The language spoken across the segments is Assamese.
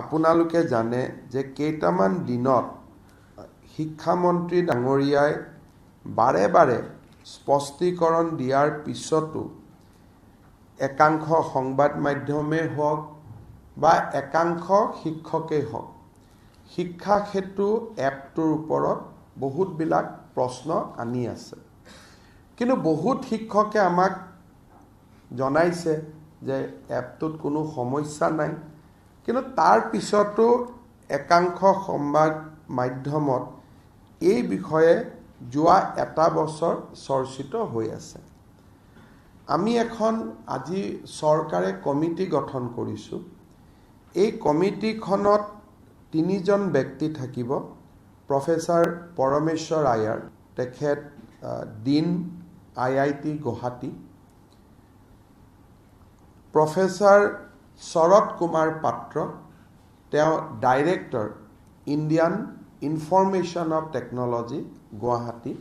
আপোনালোকে জানে যে কেইটামান দিনত শিক্ষামন্ত্ৰী ডাঙৰীয়াই বাৰে বাৰে স্পষ্টীকৰণ দিয়াৰ পিছতো একাংশ সংবাদ মাধ্যমেই হওক বা একাংশ শিক্ষকেই হওক শিক্ষা সেতু এপটোৰ ওপৰত বহুতবিলাক প্ৰশ্ন আনি আছে। কিন্তু বহুত শিক্ষকে আমাক জনাইছে যে এপটোত কোনো সমস্যা নাই, কিন্তু তাৰ পিছতো একাংশ সংবাদ মাধ্যমত এই বিষয়ে যোৱা এটা বছৰ চৰ্চিত হৈ আছে। আমি এখন আজি চৰকাৰে কমিটি গঠন কৰিছোঁ। এই কমিটিখনত 3জন ব্যক্তি থাকিব। প্ৰফেচাৰ পৰমেশ্বৰ আয়াৰ, তেখেত dean IIT Guwahati, professor Sarat Kumar Patra, তেওঁ director Indian information of technology Guwahati,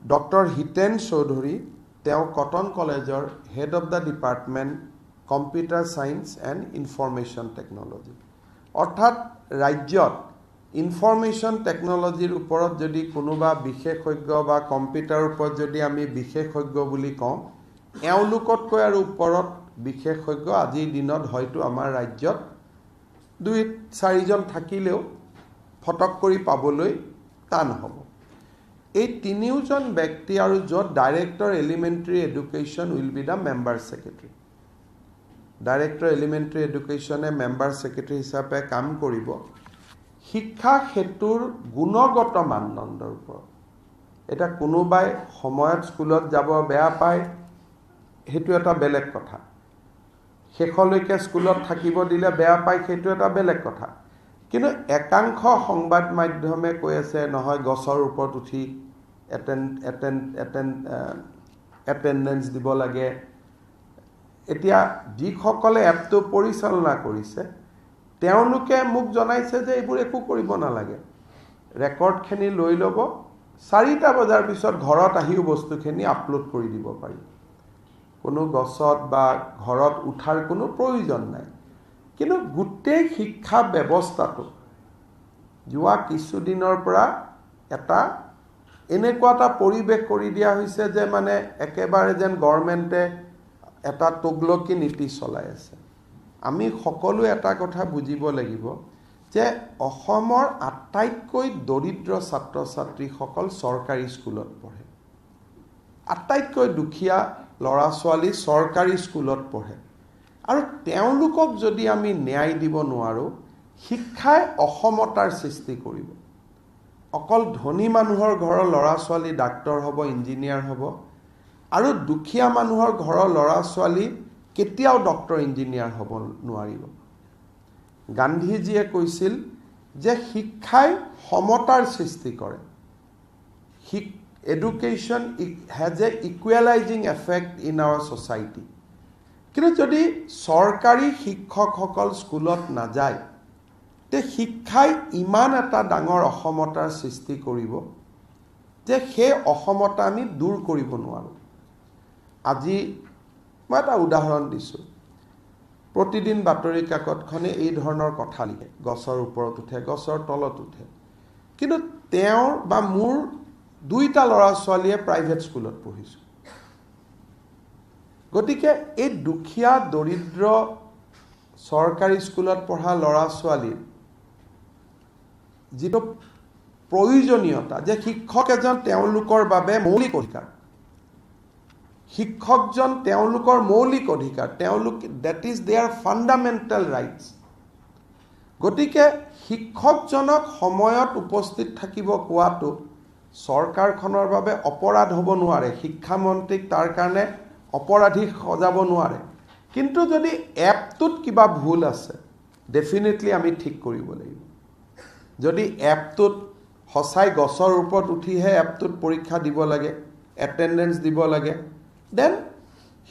doctor Hiten Choudhury, তেওঁ কটন কলেজৰ head of the department computer science and information technology. অৰ্থাৎ ৰাজ্যত ইনফৰমেশ্যন টেকনলজিৰ ওপৰত যদি কোনোবা বিশেষজ্ঞ বা কম্পিউটাৰৰ ওপৰত যদি আমি বিশেষজ্ঞ বুলি কওঁ, এওঁলোকতকৈ আৰু ওপৰত বিশেষজ্ঞ আজিৰ দিনত হয়তো আমাৰ ৰাজ্যত 2-4জন থাকিলেও ফটক কৰি পাবলৈ টান হ'ব। এই 3জন ব্যক্তি আৰু য'ত director elementary education will be the member secretary. Director elementary এডুকেশ্যনে মেম্বাৰ ছেক্ৰেটাৰী হিচাপে কাম কৰিব শিক্ষা সেতুৰ গুণগত মানদণ্ডৰ ওপৰত। এটা কোনোবাই সময়ত স্কুলত যাব বেয়া পায়, সেইটো এটা বেলেগ কথা। শেষলৈকে স্কুলত থাকিব দিলে বেয়া পায়, সেইটো এটা বেলেগ কথা। কিন্তু একাংশ সংবাদ মাধ্যমে কৈ আছে নহয় গছৰ ওপৰত উঠি এটেণ্ডেঞ্চ দিব লাগে। এতিয়া যিসকলে এপটো পৰিচালনা কৰিছে তেওঁলোকে মোক জনাইছে যে এইবোৰ একো কৰিব নালাগে, ৰেকৰ্ডখিনি লৈ ল'ব, 4টা বজাৰ পিছত ঘৰত আহিও বস্তুখিনি আপলোড কৰি দিব পাৰি। কোনো গছত বা ঘৰত উঠাৰ কোনো প্ৰয়োজন নাই। কিন্তু গোটেই শিক্ষা ব্যৱস্থাটো যোৱা কিছুদিনৰ পৰা এনেকুৱা এটা পৰিৱেশ কৰি দিয়া হৈছে যে মানে একেবাৰে যেন গভৰ্ণমেণ্টে এটা তগলকি নীতি চলাই আছে। আমি সকলোৱে এটা কথা বুজিব লাগিব যে অসমৰ আটাইতকৈ দৰিদ্ৰ ছাত্ৰ ছাত্ৰীসকল চৰকাৰী স্কুলত পঢ়ে। আটাইতকৈ দুখীয়া ল'ৰা ছোৱালী চৰকাৰী স্কুলত পঢ়ে। আৰু তেওঁলোকক যদি আমি ন্যায় দিব নোৱাৰোঁ, শিক্ষাই অসমতাৰ সৃষ্টি কৰিব। অকল ধনী মানুহৰ ঘৰৰ ল'ৰা ছোৱালী ডাক্তৰ হ'ব, ইঞ্জিনিয়াৰ হ'ব, আৰু দুখীয়া মানুহৰ ঘৰৰ ল'ৰা ছোৱালী কেতিয়াও ডক্টৰ ইঞ্জিনিয়াৰ হ'ব নোৱাৰিব। গান্ধীজীয়ে কৈছিল যে শিক্ষাই সমতাৰ সৃষ্টি কৰে। Education has a equalizing effect in our society. কিন্তু যদি চৰকাৰী শিক্ষকসকল স্কুলত নাযায়, তে শিক্ষাই ইমান এটা ডাঙৰ অসমতাৰ সৃষ্টি কৰিব যে সেই অসমতা আমি দূৰ কৰিব নোৱাৰোঁ। আজি মই এটা উদাহৰণ দিছোঁ। প্ৰতিদিন বাতৰি কাকতখনে এই ধৰণৰ কথা লিখে, গছৰ ওপৰত উঠে, গছৰ তলত উঠে। কিন্তু তেওঁৰ বা মোৰ 2টা ল'ৰা ছোৱালীয়ে প্ৰাইভেট স্কুলত পঢ়িছোঁ। গতিকে এই দুখীয়া দৰিদ্ৰ চৰকাৰী স্কুলত পঢ়া ল'ৰা ছোৱালীৰ যিটো প্ৰয়োজনীয়তা যে শিক্ষক এজন তেওঁলোকৰ বাবে মৌলিক অধিকাৰ, শিক্ষকজন তেওঁলোকৰ মৌলিক অধিকাৰ, that is their fundamental rights. গতিকে শিক্ষকজনক সময়ত উপস্থিত থাকিব কোৱাটো চৰকাৰখনৰ বাবে অপৰাধ হ'ব নোৱাৰে। শিক্ষামন্ত্ৰীক তাৰ কাৰণে অপৰাধী সজাব নোৱাৰে। কিন্তু যদি এপটোত কিবা ভুল আছে, ডেফিনেটলি আমি ঠিক কৰিব লাগিব। যদি এপটোত সঁচাই গছৰ ওপৰত উঠিহে এপটোত পৰীক্ষা দিব লাগে, এটেণ্ডেঞ্চ দিব লাগে, দেন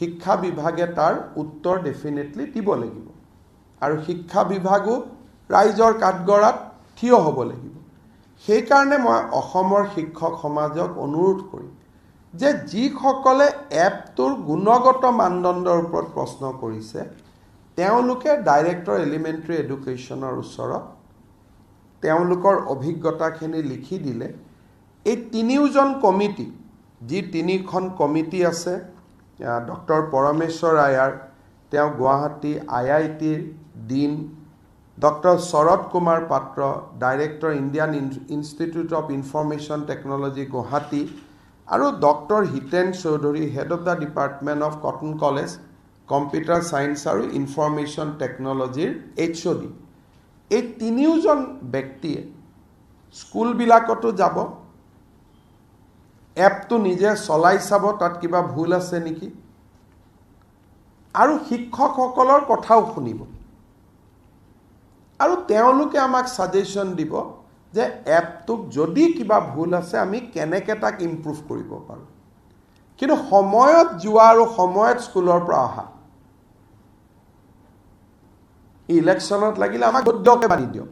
শিক্ষা বিভাগে তাৰ উত্তৰ ডেফিনেটলি দিব লাগিব। আৰু শিক্ষা বিভাগো ৰাইজৰ কাঠগড়াত থিয় হ'ব লাগিব। সেইকাৰণে মই অসমৰ শিক্ষক সমাজক অনুৰোধ কৰিম যে যিসকলে এপটোৰ গুণগত মানদণ্ডৰ ওপৰত প্ৰশ্ন কৰিছে তেওঁলোকে ডাইৰেক্টৰ এলিমেণ্টাৰী এডুকেশ্যনৰ ওচৰত তেওঁলোকৰ অভিজ্ঞতাখিনি লিখি দিলে। এই তিনিওজন কমিটি, যি তিনিখন কমিটি আছে, ডক্টৰ পৰমেশ্বৰ আয়াৰ, তেওঁ গুৱাহাটী IITৰ dean, doctor Sarat Kumar Patra, director Indian institute of information technology Guwahati, আৰু doctor Hiten Choudhury, head of the department of cotton college computer science আৰু ইনফৰমেশ্যন টেকনলজিৰ HOD। এই তিনিওজন ব্যক্তিয়ে স্কুলবিলাকতো যাব, এপটো নিজে চলাই চাব তাত কিবা ভুল আছে নেকি, আৰু শিক্ষকসকলৰ কথাও শুনিব, আৰু তেওঁলোকে আমাক ছাজেশ্যন দিব যে এপটোক যদি কিবা ভুল আছে আমি কেনেকৈ তাক ইম্প্ৰুভ কৰিব পাৰোঁ। কিন্তু সময়ত যোৱা আৰু সময়ত স্কুলৰ পৰা অহা, ইলেকশ্যনত লাগিলে আমাক ভোটকে বান্ধি দিয়ক,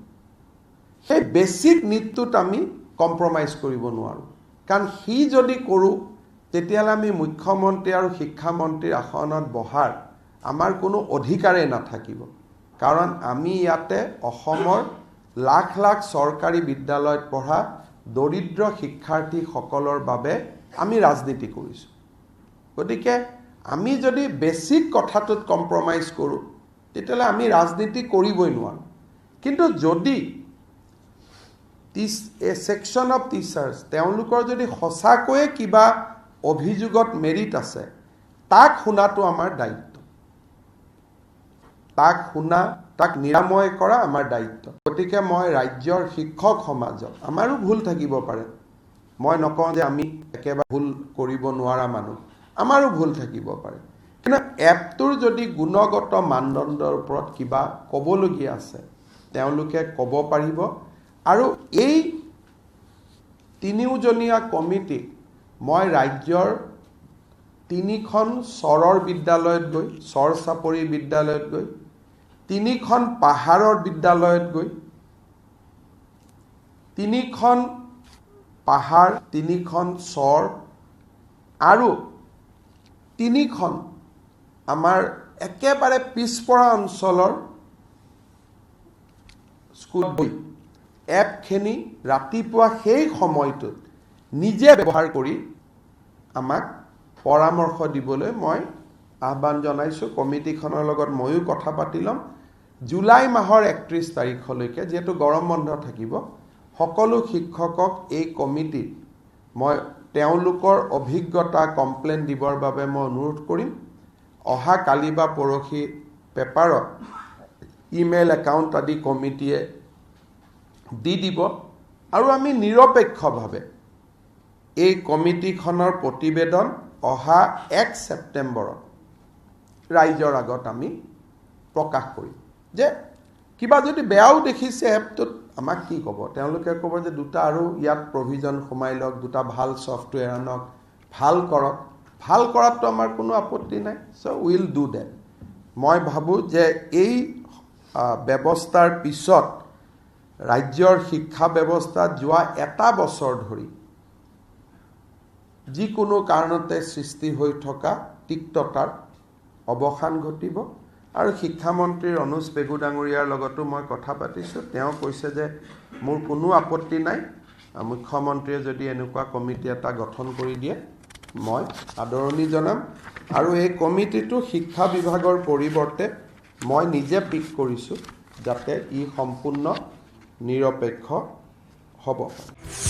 সেই বেছিক নীডটোত আমি কম্প্ৰমাইজ কৰিব নোৱাৰোঁ। কাৰণ সি যদি কৰোঁ তেতিয়াহ'লে আমি মুখ্যমন্ত্ৰী আৰু শিক্ষামন্ত্ৰীৰ আসনত বহাৰ আমাৰ কোনো অধিকাৰেই নাথাকিব। কাৰণ আমি ইয়াতে অসমৰ লাখ লাখ চৰকাৰী বিদ্যালয়ত পঢ়া দৰিদ্ৰ শিক্ষাৰ্থীসকলৰ বাবে আমি ৰাজনীতি কৰিছোঁ। গতিকে আমি যদি বেছিক কথাটোত কম্প্ৰমাইজ কৰোঁ তেতিয়াহ'লে আমি ৰাজনীতি কৰিবই নোৱাৰোঁ। কিন্তু যদি ছেকশ্যন অফ টিচাৰ্ছ তেওঁলোকৰ যদি সঁচাকৈয়ে কিবা অভিযোগত মেৰিট আছে, তাক শুনাটো আমাৰ দায়িত্ব, তাক শুনা, তাক নিৰাময় কৰা আমাৰ দায়িত্ব। গতিকে মই ৰাজ্যৰ শিক্ষক সমাজক, আমাৰো ভুল থাকিব পাৰে, মই নকওঁ যে আমি একেবাৰে ভুল কৰিব নোৱাৰা মানুহ, আমাৰো ভুল থাকিব পাৰে, কিন্তু এপটোৰ যদি গুণগত মানদণ্ডৰ ওপৰত কিবা ক'বলগীয়া আছে তেওঁলোকে ক'ব পাৰিব। আৰু এই তিনিওজনীয়া কমিটিক মই ৰাজ্যৰ তিনিখন চৰৰ বিদ্যালয়ত গৈ, চৰ চাপৰি বিদ্যালয়ত গৈ, তিনিখন পাহাৰৰ বিদ্যালয়ত গৈ, তিনিখন পাহাৰ, তিনিখন চৰ আৰু তিনিখন আমাৰ একেবাৰে পিছপৰা অঞ্চলৰ স্কুলত গৈ এপখিনি ৰাতিপুৱা সেই সময়টোত নিজে ব্যৱহাৰ কৰি আমাক পৰামৰ্শ দিবলৈ মই আহ্বান জনাইছোঁ। কমিটিখনৰ লগত ময়ো কথা পাতি ল'ম। জুলাই মাহৰ 31 তাৰিখলৈকে, যিহেতু গৰম বন্ধ থাকিব, সকলো শিক্ষকক এই কমিটিত মই তেওঁলোকৰ অভিজ্ঞতা কমপ্লেইন দিবৰ বাবে মই অনুৰোধ কৰিম। অহা কালি বা পৰহি পেপাৰত ইমেইল একাউণ্ট আদি কমিটিয়ে দি দিব, আৰু আমি নিৰপেক্ষভাৱে এই কমিটিখনৰ প্ৰতিবেদন অহা 1 ছেপ্টেম্বৰত ৰাইজৰ আগত আমি প্ৰকাশ কৰিম। যে কিবা যদি বেয়াও দেখিছে এপটোত আমাক কি ক'ব, তেওঁলোকে ক'ব যে দুটা আৰু ইয়াত প্ৰভিজন সোমাই লওক, দুটা ভাল ছফ্টৱেৰ আনক, ভাল কৰক। ভাল কৰাততো আমাৰ কোনো আপত্তি নাই, চ' উইল ডু ডেট। মই ভাবোঁ যে এই ব্যৱস্থাৰ পিছত ৰাজ্যৰ শিক্ষা ব্যৱস্থাত যোৱা এটা বছৰ ধৰি যিকোনো কাৰণতে সৃষ্টি হৈ থকা তিক্ততাৰ অৱসান ঘটিব। আৰু শিক্ষামন্ত্ৰী ৰণোজ পেগু ডাঙৰীয়াৰ লগতো মই কথা পাতিছোঁ, তেওঁ কৈছে যে মোৰ কোনো আপত্তি নাই, মুখ্যমন্ত্ৰীয়ে যদি এনেকুৱা কমিটি এটা গঠন কৰি দিয়ে মই আদৰণি জনাম। আৰু এই কমিটিটো শিক্ষা বিভাগৰ পৰিৱৰ্তে মই নিজে পিক কৰিছোঁ যাতে ই সম্পূৰ্ণ নিৰপেক্ষ হ'ব পাৰে।